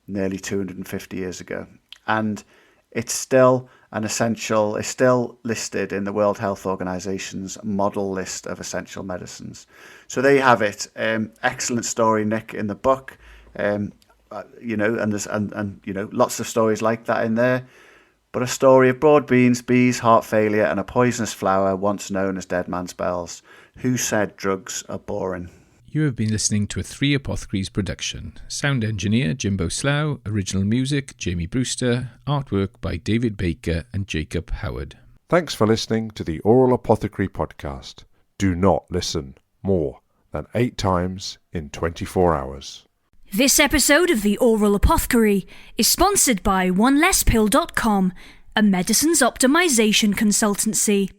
nearly 250 years ago. And it's still it's still listed in the World Health Organization's model list of essential medicines. So there you have it. Excellent story, Nick, in the book. And there's lots of stories like that in there. But a story of broad beans, bees, heart failure, and a poisonous flower once known as dead man's bells. Who said drugs are boring? You have been listening to a 3 Apothecaries production. Sound engineer Jimbo Slough, original music Jamie Brewster, artwork by David Baker and Jacob Howard. Thanks for listening to the Aural Apothecary podcast. Do not listen more than 8 times in 24 hours. This episode of the Aural Apothecary is sponsored by OneLessPill.com, a medicines optimization consultancy.